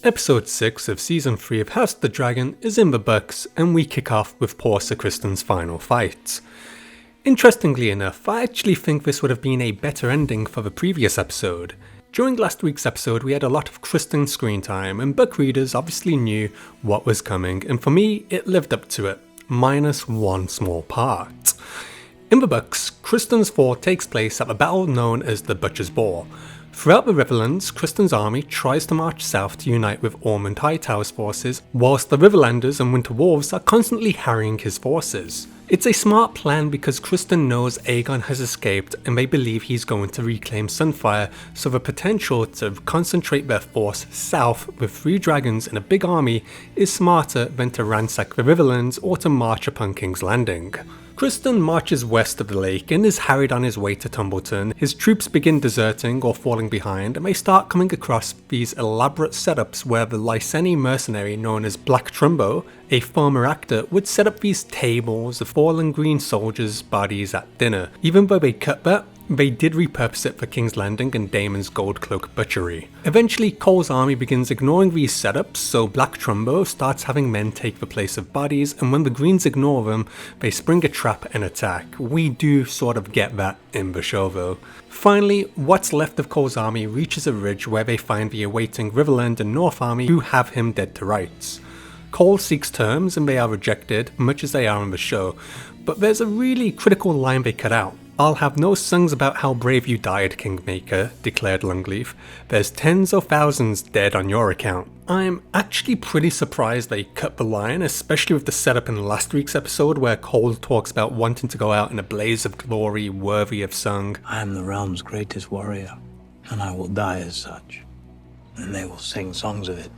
Episode 6 of Season 3 of House of the Dragon is in the books, and we kick off with poor Ser Criston's final fight. Interestingly enough, I actually think this would have been a better ending for the previous episode. During last week's episode we had a lot of Criston screen time, and book readers obviously knew what was coming, and for me it lived up to it, minus one small part. In the books, Criston's fall takes place at the battle known as the Butcher's Ball. Throughout the Riverlands, Criston's army tries to march south to unite with Aemond Hightower's forces, whilst the Riverlanders and Winter Wolves are constantly harrying his forces. It's a smart plan because Criston knows Aegon has escaped and they believe he's going to reclaim Sunfire, so the potential to concentrate their force south with 3 dragons and a big army is smarter than to ransack the Riverlands or to march upon King's Landing. Criston marches west of the lake and is harried on his way to Tumbleton. His troops begin deserting or falling behind, and they start coming across these elaborate setups where the Lyseni mercenary known as Black Trumbo, a former actor, would set up these tables of fallen green soldiers' bodies at dinner. Even though they cut that, they did repurpose it for King's Landing and Daemon's Gold Cloak butchery. Eventually, Cole's army begins ignoring these setups, so Black Trumbo starts having men take the place of bodies, and when the Greens ignore them, they spring a trap and attack. We do sort of get that in the show though. Finally, what's left of Cole's army reaches a ridge where they find the awaiting Riverland and North army who have him dead to rights. Cole seeks terms and they are rejected, much as they are in the show, but there's a really critical line they cut out. "I'll have no songs about how brave you died, Kingmaker," declared Longleaf. "There's tens of thousands dead on your account." I'm actually pretty surprised they cut the line, especially with the setup in last week's episode where Cole talks about wanting to go out in a blaze of glory worthy of song. "I am the realm's greatest warrior, and I will die as such, and they will sing songs of it."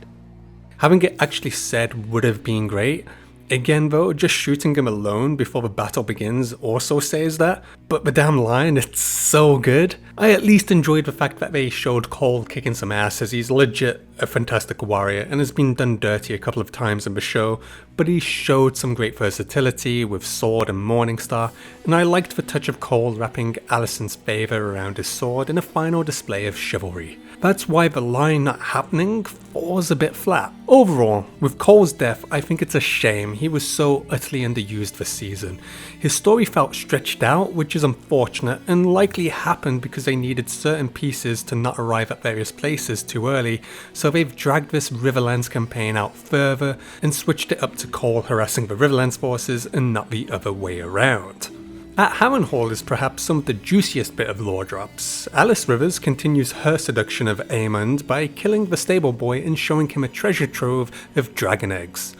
Having it actually said would have been great. Again though, just shooting him alone before the battle begins also says that, but the damn line, it's so good. I at least enjoyed the fact that they showed Cole kicking some ass, as he's legit a fantastic warrior and has been done dirty a couple of times in the show, but he showed some great versatility with sword and Morningstar, and I liked the touch of Cole wrapping Alicent's favour around his sword in a final display of chivalry. That's why the line not happening falls a bit flat. Overall, with Cole's death, I think it's a shame. He was so utterly underused this season. His story felt stretched out, which is unfortunate, and likely happened because they needed certain pieces to not arrive at various places too early, so they've dragged this Riverlands campaign out further and switched it up to Cole harassing the Riverlands forces and not the other way around. At Harrenhal is perhaps some of the juiciest bit of lore drops. Alice Rivers continues her seduction of Aemond by killing the stable boy and showing him a treasure trove of dragon eggs.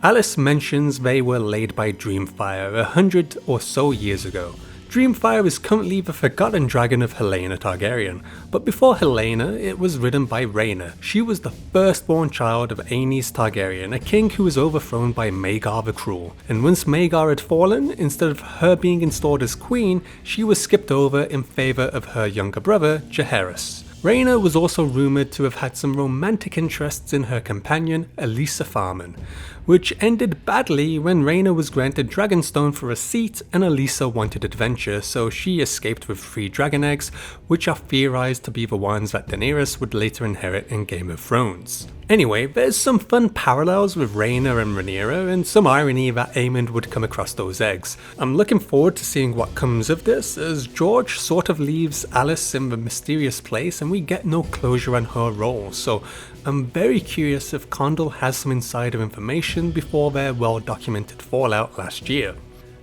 Alice mentions they were laid by Dreamfire 100 or so years ago. Dreamfire is currently the forgotten dragon of Helaena Targaryen, but before Helaena it was ridden by Rhaenyra. She was the firstborn child of Aenys Targaryen, a king who was overthrown by Maegor the Cruel, and once Maegor had fallen, instead of her being installed as queen, she was skipped over in favour of her younger brother, Jaehaerys. Rhaenyra was also rumoured to have had some romantic interests in her companion, Alyssa Farman, which ended badly when Rhaenyra was granted Dragonstone for a seat and Alyssa wanted adventure, so she escaped with 3 dragon eggs, which are theorised to be the ones that Daenerys would later inherit in Game of Thrones. Anyway, there's some fun parallels with Rhaenyra and Rhaenyra, and some irony that Aemond would come across those eggs. I'm looking forward to seeing what comes of this, as George sort of leaves Alice in the mysterious place and we get no closure on her role, so I'm very curious if Condell has some insider information before their well-documented fallout last year.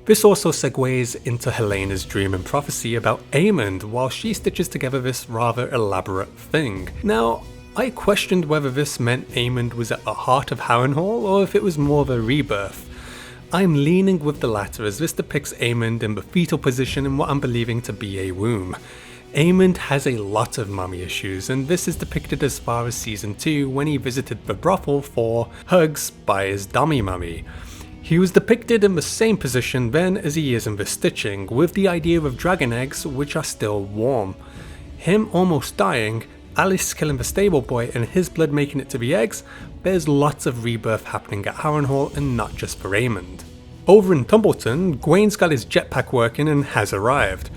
This also segues into Helena's dream and prophecy about Aemond while she stitches together this rather elaborate thing. Now, I questioned whether this meant Aemond was at the heart of Harrenhal or if it was more of a rebirth. I'm leaning with the latter, as this depicts Aemond in the fetal position in what I'm believing to be a womb. Aemond has a lot of mummy issues, and this is depicted as far as season 2 when he visited the brothel for hugs by his dummy mummy. He was depicted in the same position then as he is in the stitching, with the idea of dragon eggs which are still warm. Him almost dying, Alice killing the stable boy and his blood making it to the eggs, there's lots of rebirth happening at Harrenhal and not just for Aemond. Over in Tumbleton, Gwain's got his jetpack working and has arrived.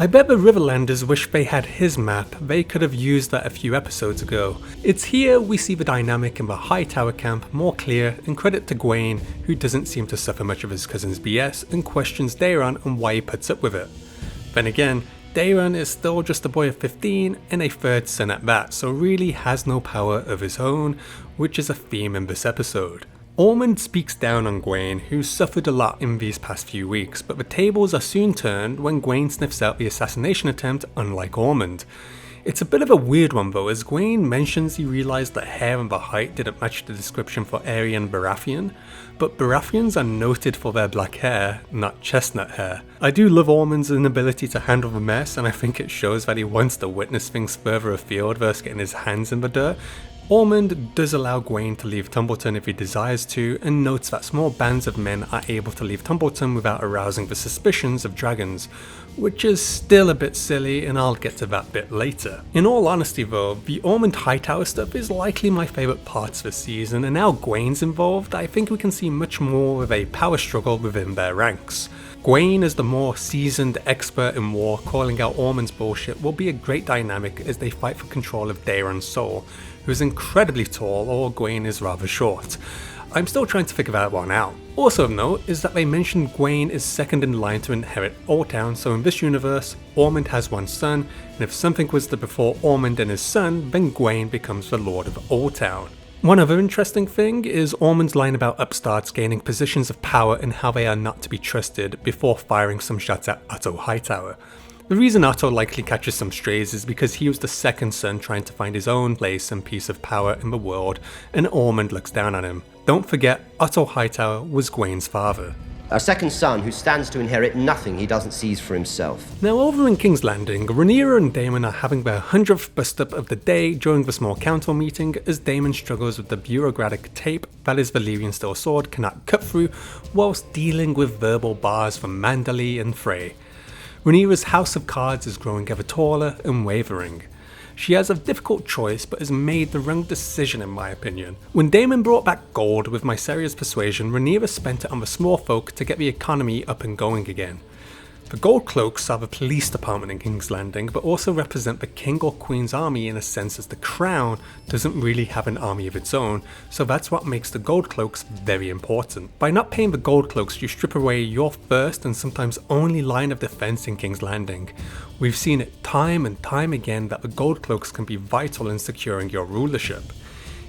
I bet the Riverlanders wish they had his map, they could have used that a few episodes ago. It's here we see the dynamic in the Hightower camp more clear, and credit to Gwaine, who doesn't seem to suffer much of his cousin's BS and questions Daeron and why he puts up with it. Then again, Daeron is still just a boy of 15 and a third son at that, so really has no power of his own, which is a theme in this episode. Aemond speaks down on Gwaine, who suffered a lot in these past few weeks, but the tables are soon turned when Gwaine sniffs out the assassination attempt, unlike Aemond. It's a bit of a weird one though, as Gwaine mentions he realised that hair and the height didn't match the description for Aryan Baratheon, but Baratheons are noted for their black hair, not chestnut hair. I do love Aemond's inability to handle the mess, and I think it shows that he wants to witness things further afield versus getting his hands in the dirt. Aemond does allow Gwaine to leave Tumbleton if he desires to, and notes that small bands of men are able to leave Tumbleton without arousing the suspicions of dragons, which is still a bit silly, and I'll get to that bit later. In all honesty though, the Aemond Hightower stuff is likely my favourite parts this season, and now Gwaine's involved, I think we can see much more of a power struggle within their ranks. Gwaine, as the more seasoned expert in war, calling out Aemond's bullshit will be a great dynamic as they fight for control of Daeron's soul, who is incredibly tall, or Gwaine is rather short. I'm still trying to figure that one out. Also of note is that they mentioned Gwaine is second in line to inherit Oldtown, so in this universe, Aemond has one son, and if something was to befall Aemond and his son, then Gwaine becomes the Lord of Oldtown. One other interesting thing is Aemond's line about upstarts gaining positions of power and how they are not to be trusted before firing some shots at Otto Hightower. The reason Otto likely catches some strays is because he was the second son trying to find his own place and piece of power in the world, and Aemond looks down on him. Don't forget, Otto Hightower was Gwaine's father. A second son who stands to inherit nothing he doesn't seize for himself. Now over in King's Landing, Rhaenyra and Daemon are having their 100th bust-up of the day during the small council meeting as Daemon struggles with the bureaucratic tape that his Valyrian steel sword cannot cut through, whilst dealing with verbal bars from Manderly and Frey. Rhaenyra's house of cards is growing ever taller and wavering. She has a difficult choice but has made the wrong decision in my opinion. When Daemon brought back gold with Myseria's persuasion, Rhaenyra spent it on the small folk to get the economy up and going again. The gold cloaks are the police department in King's Landing, but also represent the king or queen's army in a sense, as the crown doesn't really have an army of its own, so that's what makes the gold cloaks very important. By not paying the gold cloaks, you strip away your first and sometimes only line of defense in King's Landing. We've seen it time and time again that the gold cloaks can be vital in securing your rulership.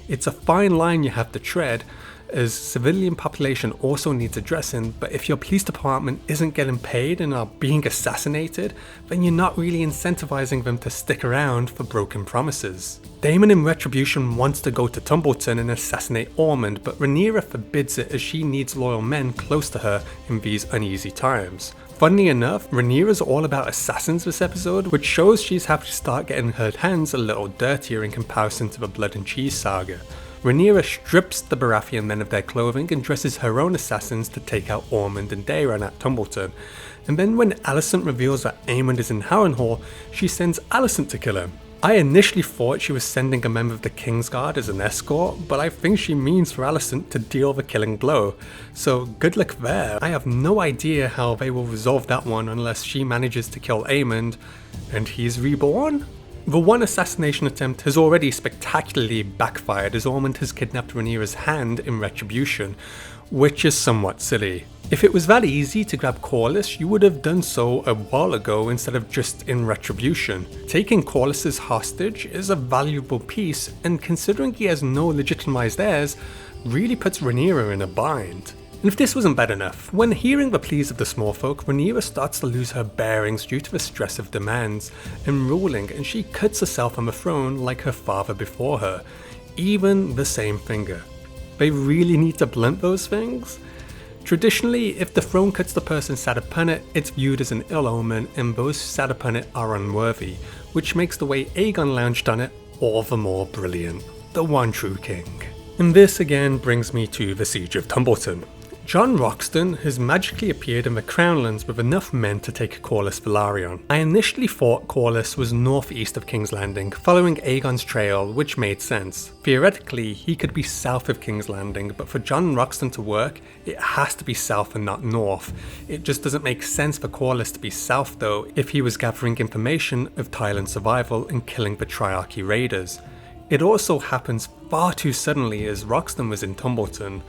It's a fine line you have to tread, as civilian population also needs addressing, but if your police department isn't getting paid and are being assassinated, then you're not really incentivizing them to stick around for broken promises. Daemon in retribution wants to go to Tumbleton and assassinate Aemond, but Rhaenyra forbids it as she needs loyal men close to her in these uneasy times. Funnily enough, Rhaenyra's all about assassins this episode, which shows she's having to start getting her hands a little dirtier in comparison to the Blood and Cheese saga. Rhaenyra strips the Baratheon men of their clothing and dresses her own assassins to take out Aemond and Daeron at Tumbleton, and then when Alicent reveals that Aemond is in Harrenhal, she sends Alicent to kill him. I initially thought she was sending a member of the Kingsguard as an escort, but I think she means for Alicent to deal the killing blow, so good luck there. I have no idea how they will resolve that one unless she manages to kill Aemond and he's reborn? The one assassination attempt has already spectacularly backfired as Aemond has kidnapped Rhaenyra's hand in retribution, which is somewhat silly. If it was that easy to grab Corlys, you would have done so a while ago instead of just in retribution. Taking Corlys hostage is a valuable piece, and considering he has no legitimized heirs, really puts Rhaenyra in a bind. And if this wasn't bad enough, when hearing the pleas of the small folk, Rhaenyra starts to lose her bearings due to the stress of demands and ruling, and she cuts herself on the throne like her father before her, even the same finger. They really need to blunt those things? Traditionally, if the throne cuts the person sat upon it, it's viewed as an ill omen, and those sat upon it are unworthy, which makes the way Aegon lounged on it all the more brilliant. The one true king. And this again brings me to the Siege of Tumbleton. Jon Roxton has magically appeared in the Crownlands with enough men to take Corlys Velaryon. I initially thought Corlys was northeast of King's Landing, following Aegon's trail, which made sense. Theoretically, he could be south of King's Landing, but for Jon Roxton to work, it has to be south and not north. It just doesn't make sense for Corlys to be south though, if he was gathering information of Tyland's survival and killing the Triarchy raiders. It also happens far too suddenly as Roxton was in Tumbleton.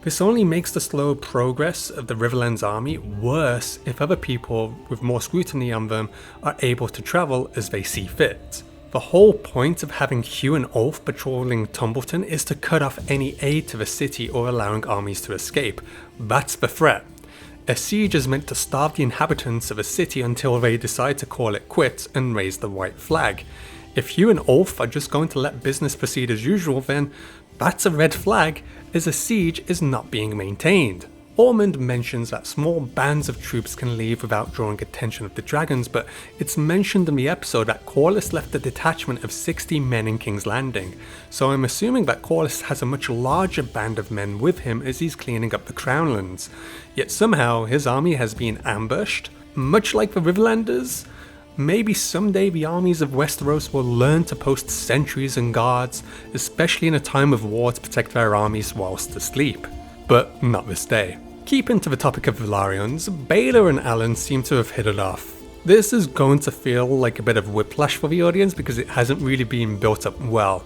This only makes the slow progress of the Riverlands army worse if other people with more scrutiny on them are able to travel as they see fit. The whole point of having Hugh and Ulf patrolling Tumbleton is to cut off any aid to the city or allowing armies to escape. That's the threat. A siege is meant to starve the inhabitants of a city until they decide to call it quits and raise the white flag. If Hugh and Ulf are just going to let business proceed as usual, then that's a red flag, as a siege is not being maintained. Aemond mentions that small bands of troops can leave without drawing attention of the dragons, but it's mentioned in the episode that Corlys left a detachment of 60 men in King's Landing, so I'm assuming that Corlys has a much larger band of men with him as he's cleaning up the Crownlands. Yet somehow his army has been ambushed, much like the Riverlanders. Maybe someday the armies of Westeros will learn to post sentries and guards, especially in a time of war, to protect their armies whilst asleep. But not this day. Keeping to the topic of Velaryons, Baelor and Alan seem to have hit it off. This is going to feel like a bit of whiplash for the audience because it hasn't really been built up well.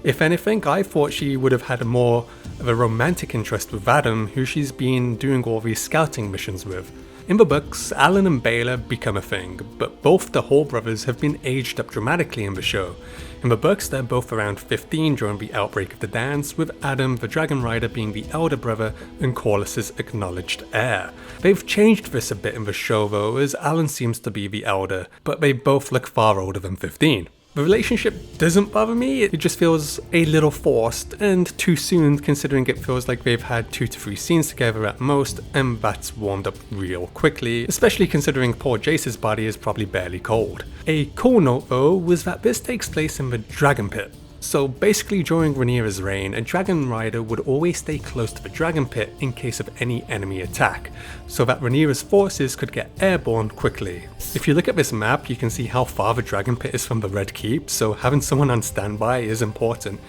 If anything, I thought she would have had more of a romantic interest with Adam, who she's been doing all these scouting missions with. In the books, Alan and Baelor become a thing, but both the Hall brothers have been aged up dramatically in the show. In the books, they're both around 15 during the outbreak of the dance, with Adam the Dragon Rider being the elder brother and Corlys's acknowledged heir. They've changed this a bit in the show though, as Alan seems to be the elder, but they both look far older than 15. The relationship doesn't bother me, it just feels a little forced and too soon, considering it feels like they've had 2 to 3 scenes together at most, and that's warmed up real quickly, especially considering poor Jace's body is probably barely cold. A cool note though was that this takes place in the Dragon Pit. So basically during Rhaenyra's reign, a Dragon Rider would always stay close to the Dragon Pit in case of any enemy attack, so that Rhaenyra's forces could get airborne quickly. If you look at this map, you can see how far the Dragon Pit is from the Red Keep, so having someone on standby is important,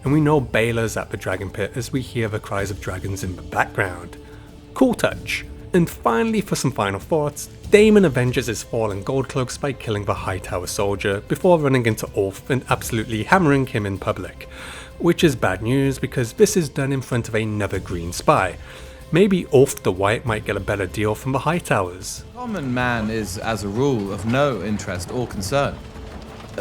and we know Baelor's at the Dragon Pit as we hear the cries of dragons in the background. Cool touch. And finally, for some final thoughts, Daemon avenges his fallen Goldcloaks by killing the Hightower soldier before running into Ulf and absolutely hammering him in public. Which is bad news because this is done in front of another green spy. Maybe Ulf the White might get a better deal from the Hightowers. Common man is, as a rule, of no interest or concern.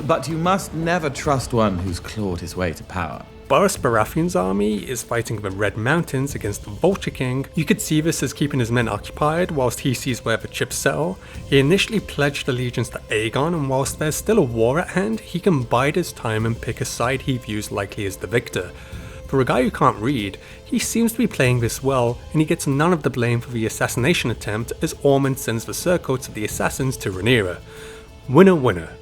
But you must never trust one who's clawed his way to power. Boris Baratheon's army is fighting the Red Mountains against the Vulture King. You could see this as keeping his men occupied whilst he sees where the chips settle. He initially pledged allegiance to Aegon, and whilst there's still a war at hand, he can bide his time and pick a side he views likely as the victor. For a guy who can't read, he seems to be playing this well, and he gets none of the blame for the assassination attempt as Aemond sends the surcoats of the assassins to Rhaenyra. Winner winner.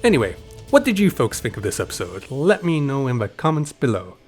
Anyway, what did you folks think of this episode? Let me know in the comments below.